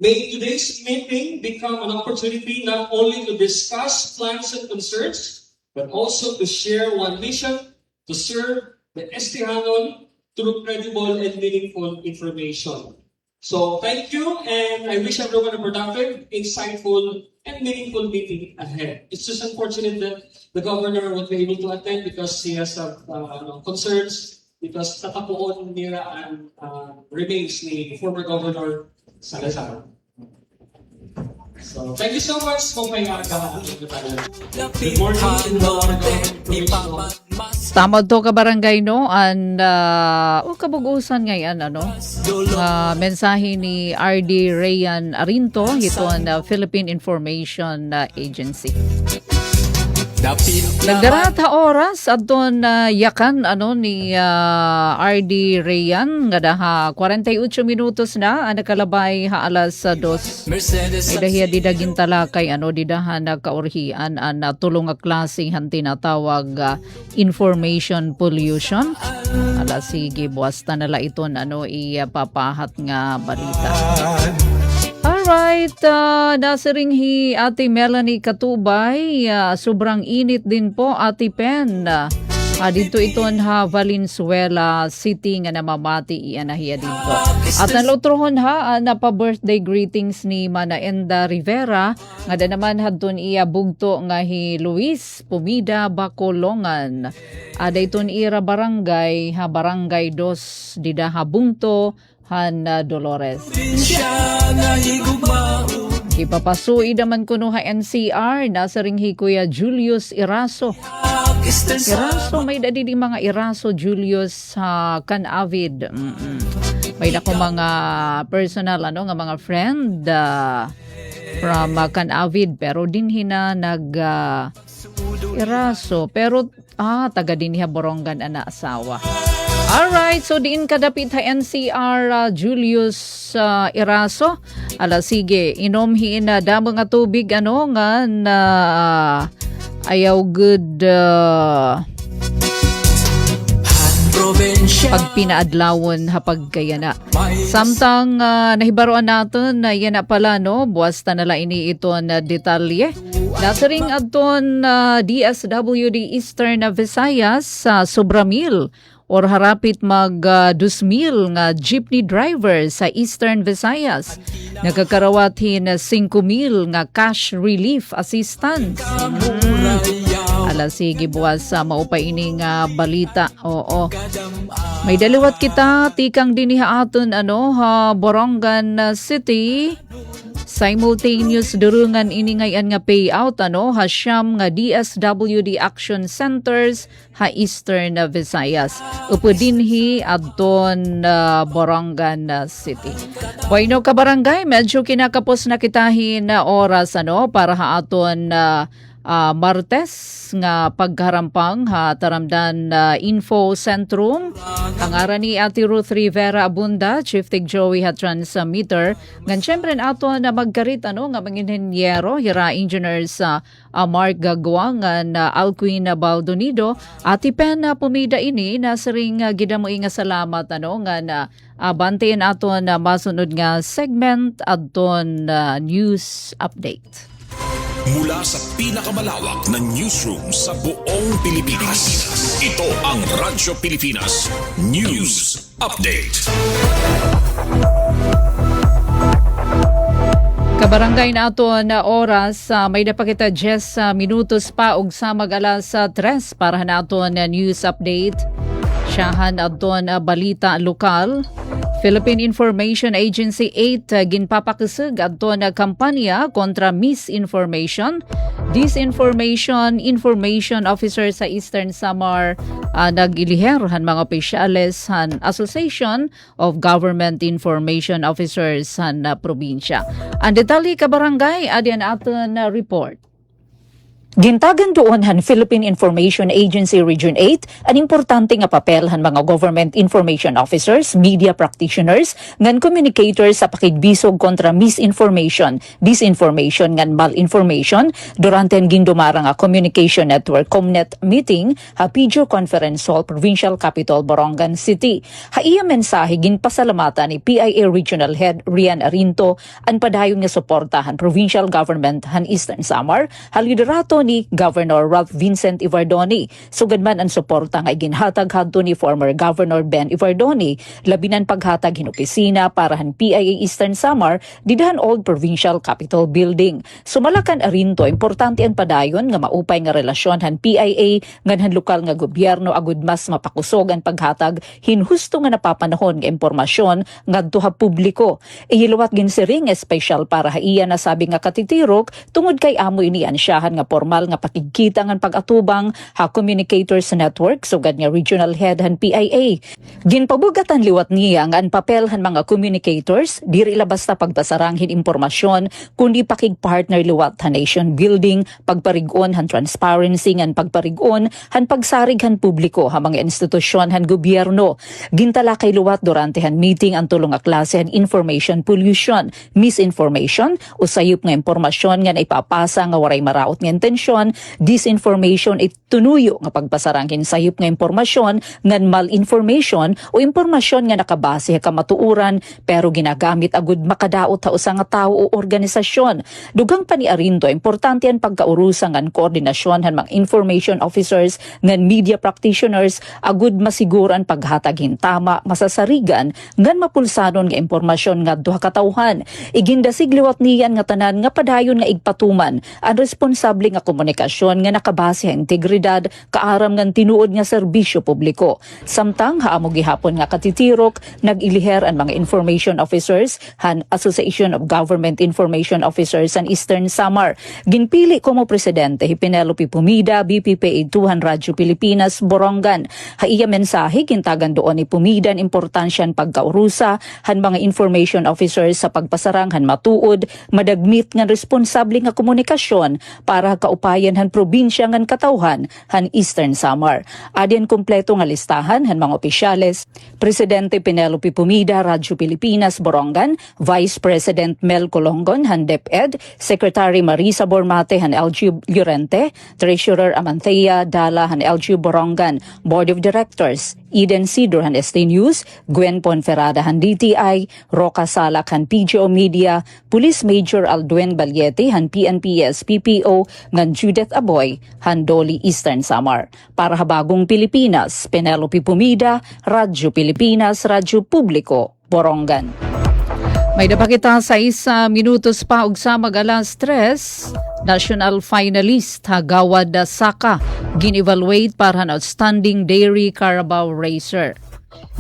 May today's meeting become an opportunity not only to discuss plans and concerns, but also to share one mission to serve the Estihanon through credible and meaningful information. So thank you, and I wish everyone a productive, insightful, and meaningful meeting ahead. It's just unfortunate that the governor won't be able to attend because he has concerns because tatapuon nila ang remains ni former Governor Salazar. So, thank you so much kung may aga. Good morning. Tama to ka barangay no and kabugusan ngayon mensahe ni RD Rayan Arinto ito ang Philippine Information Agency. Nagdarata oras adton yakan ni RD Rayan nga daha 48 minutos na ang nakalabay ha alas 2. Idahiya didagin talakay didahan nagkaurhian ang tulong nga klaseng tinatawag information pollution. Ala sige buwasta nala iton ipapahat nga balita. Alright, nasiringhi Ate Melanie Katubay, sobrang init din po Ate Pen. Dito iton Valenzuela City nga namamati ianahiya dito. At nalutrohon na pa-birthday greetings ni Manaenda Rivera, nga da naman hadton iya bugto nga hi Luis Pumida Bacolongan. Dayton ira barangay, barangay 2, dida Bungto, Dolores. Ipapasui naman kuno NCR, nasa ringhi Kuya Julius Iraso. May dadi di mga Iraso Julius Canavid. May dako mga personal nga mga friend from Canavid pero din hina nag Iraso pero taga din hiya Borongan ana asawa. Alright, so diin kadapit ha NCR Julius Iraso. Ala sige, inomhiin na damo nga tubig nga na ayaw good pag pinaadlawon hapag kaya na. Samtang nahibaroan natin na yan na pala buwasta nala ini ito na detalye. Nasaring aton DSWD Eastern Visayas sa Sobramil or harapit mag 2,000 nga jeepney driver sa Eastern Visayas. Nagkakarawatin 5,000 nga cash relief assistance. Ala sige buwas sa maupaini nga balita. Oo. May daliwat kita tikang diniha aton Borongan City. Simultaneous durungan iningayan nga payout hasyam nga DSWD Action Centers ha Eastern Visayas. Upo dinhi adton Borongan City. Bueno ka barangay, medyo kinakapos na kitahin na oras para ha aton Martes nga pagharampang taramdan Info Centrum. Ang ara ni Ate Ruth Rivera Abunda, Chief Tig Joey Transmitter. Ngan syempre ato na magkarit nga manginhenyero, hira engineers Mark Gagwang ngan Alquin Baldonido. Ati Pen pumida ini nasaring gidamoy nga salamat nga bantayan ato na masunod nga segment adton news update. Mula sa pinakamalawak na newsroom sa buong Pilipinas, ito ang Radyo Pilipinas News Update. Kabarangay na ato na oras, may napakita 10 minutos pa ug sa mag-alas 3 para nato na news update. Siyahan aton balita lokal. Philippine Information Agency 8 ginpapakisig adto na kampanya kontra misinformation, disinformation, information officer sa Eastern Samar nag-iliher han mga opisyales han Association of Government Information Officers han probinsya. Ang detalye ka barangay adyan aton report. Gintagan doon han Philippine Information Agency Region 8 an importante nga papel han mga government information officers, media practitioners, ngan communicators sa pakigbisog kontra misinformation, disinformation ngan malinformation durante ang gindumara nga Communication Network Comnet meeting ha video conference hall Provincial Capital Borongan City. Haiya mensahe ginpasalamatan ni PIA Regional Head Rian Arinto an padayon nga suportahan provincial government han Eastern Samar hal liderato ni Governor Ralph Vincent Ivardoni. Sugad man ang suporta nga ginhatag hadto ni former Governor Ben Ivardoni, labinan paghatag hinopisina para han PIA Eastern Samar didahan Old Provincial Capitol Building. Sumalakan arinto importante ang padayon nga maupay nga relasyon han PIA ngan han lokal nga gobyerno agud mas mapakusog ang paghatag hinhusto nga napapanahon nga impormasyon ngadto ha publiko. Ihiluwat ginsiring espesyal para haiya na sabi nga katitirok tungod kay amo ini ansyahan nga formal nga pakigkita ngan pag-atubang ha Communicators Network sugad nga Regional Head han PIA. Ginpabugatan liwat niya nga ang papel han mga communicators diri la basta pagpasaranghin impormasyon kundi pakigpartner liwat han nation building, pagparigon han transparency ngan pagparigon han pagsarig han publiko ha mga institusyon han gobyerno. Gintala kay liwat durante han meeting ang tulong nga klase han information pollution, misinformation o sayop nga impormasyon nga naipapasa nga waray maraot nga intensyon, disinformation it tunuyo nga pagpasaranghin sayop nga impormasyon ngan malinformation o impormasyon nga nakabase ka matuuran pero ginagamit agud makadaot ta usa nga tawo o organisasyon. Dugang pa ni Arinto importante ang pagkaurusa ngan koordinasyon han mga information officers ngan media practitioners agud masiguran paghatag hintama masasarigan ngan mapulsanon nga impormasyon ngadto ha katawhan. Igindasig liwat niyan nga tanan nga padayon nga igpatuman ang responsable nga komunikasyon nga nakabase sa integridad kaaram ngan tinuod nga serbisyo publiko. Samtang haamo gihapon nga katitirok nag-iliher ang mga information officers han Association of Government Information Officers san Eastern Samar. Ginpili ko mo presidente Penelope Pumida BPPA 2 Radyo Pilipinas Borongan. Haiya mensahe gintagan doon ni Pumida ang importansyan pagkaurusa han mga information officers sa pagpasarang han matuod madagmit nga responsable nga komunikasyon para kaupayan han probinsya ngan katawhan han Eastern Samar. Adyan kompleto nga listahan han mga opisyales, Presidente Penelope Pumida, Radyo Pilipinas, Borongan, Vice President Mel Colongon, han DepEd, Secretary Marisa Bormate, han LGU Llorente, Treasurer Amanthea Dala, han LGU Borongan, Board of Directors, Eden Sidor, han ST News, Gwen Ponferrada, han DTI, Roca Salak, han PGO Media, Police Major Alduen Balyete, han PNPS, PPO, ngan Judith Aboy, han Doli Eastern Samar. Para habagong Pilipinas, Penelope Pumida, Radyo Pilipinas, Radyo Publiko, Borongan. May napakita sa 1 minutos pa og sa mag-alas 3, national finalist Hagawad Saka gin-evaluate para ang outstanding Dairy Carabao Racer.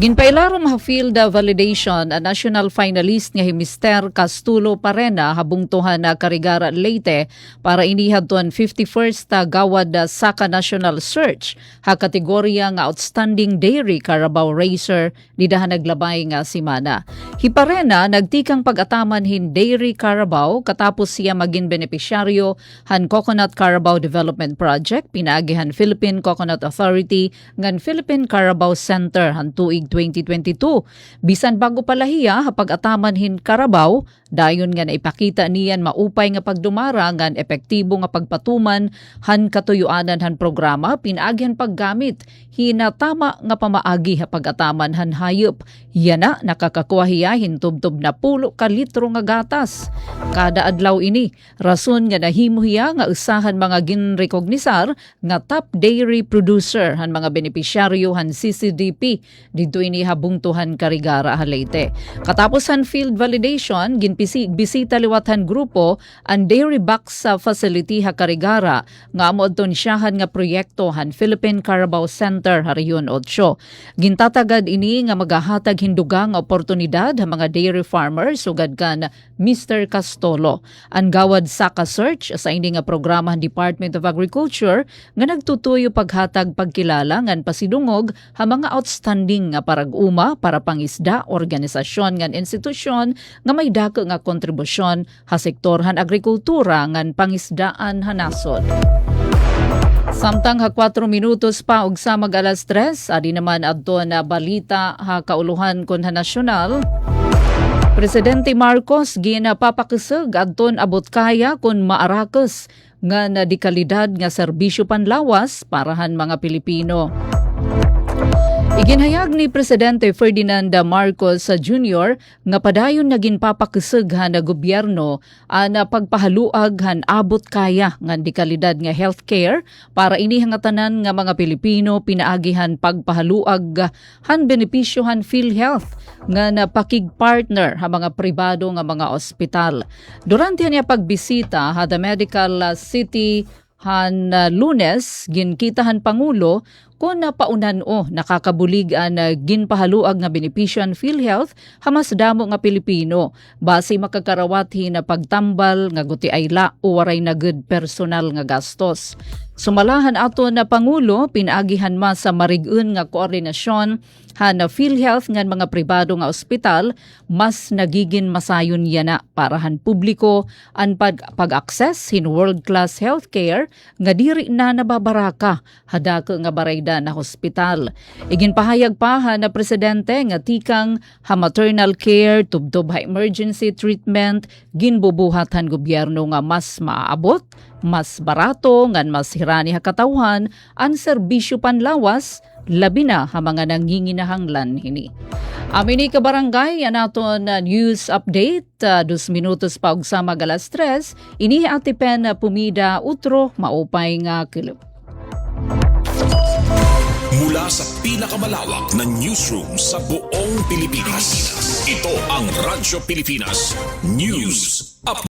Ginpailarom ha field validation a national finalist nga Mister Castulo Parena habungtuhan na Karigara Leyte para inihad to ang 51st Gawad Saka National Search ha kategorya nga outstanding Dairy Carabao Racer nidahan naglabay nga simana. Hiparena nagtikang pag-ataman hin Dairy Carabao katapos siya maging benepisyaryo han Coconut Carabao Development Project pinagihan Philippine Coconut Authority ngan Philippine Carabao Center han tuig 2022. Bisan bago palahiya hapag-ataman hin Carabao, dayon nga naipakita niyan maupay nga pagdumara ngan epektibo nga pagpatuman han katuyuanan han programa pinagyan paggamit hinatama nga pamaagi hapag-ataman han hayop. Yana nakakakuha hintubtob na 10 ka litro nga gatas. Kada adlaw ini rason nga nahimuhiya nga usahan mga ginrekognisar nga top dairy producer han mga benepisyaryo han CCDP dito ini habungtuhan Karigara Leyte. Katapos han field validation bisita liwatan grupo ang dairy box facility ha Karigara nga amodton siyahan nga proyekto han Philippine Carabao Center ha Rehiyon 8. Gintatagad ini nga magahatag hindugang oportunidad ha mga dairy farmers sugad kan Mr. Castolo. Ang Gawad Saka Search sa ini nga programa han Department of Agriculture nga nagtutuyo paghatag pagkilala ngan pasidungog ha mga outstanding nga parag-uma para pangisda, organisasyon ngan institusyon nga may dako nga kontribusyon ha sektor han agrikultura ngan pangisdaan ha nasod. Samtang 4 minutos pa og sa mag alas 3, adi naman adto na balita ha kauluhan kon ha nasyonal. Presidente Marcos ginapapakisig adton abot kaya kun maarakos nga nadikalidad nga serbisyo panlawas parahan mga Pilipino. Iginhayag ni Presidente Ferdinand Marcos Jr. nga padayon naging papakisig na gobyerno na pagpahaluag han abot kaya nga dikalidad nga healthcare para inihangatanan nga mga Pilipino pinaagihan pagpahaluag han benepisyohan PhilHealth nga napakig-partner ha mga pribado nga mga ospital. Durante niya pagbisita ha the Medical City han Lunes, ginkitahan Pangulo kung napaunan nakakabulig na ginpahaluag nga benepisyon PhilHealth hamas damo nga Pilipino base makakarawati na pagtambal nga guti ayla o waray na good personal nga gastos. Sumalahan ato na Pangulo, pinaagihan ma sa marig-un nga koordinasyon na PhilHealth nga mga pribado nga ospital mas nagiging masayon yana parahan publiko ang pag-access in world-class healthcare nga diri na nababaraka hadako nga barayda na hospital. Iginpahayag pa na presidente nga tikang maternal care tubtob ha emergency treatment ginbubuhat han gobyerno nga mas maaabot, mas barato ngan mas hirani ha katawhan ang serbisyo panlawas labi na ha mga nanginginahanglan hini. Amin ni kabarangay anaton news update 2 minutos pa og sa mag alas 3 ini atipen pumida utro maupay nga kilop. Mula sa pinakamalawak na newsroom sa buong Pilipinas, ito ang Radyo Pilipinas News Update.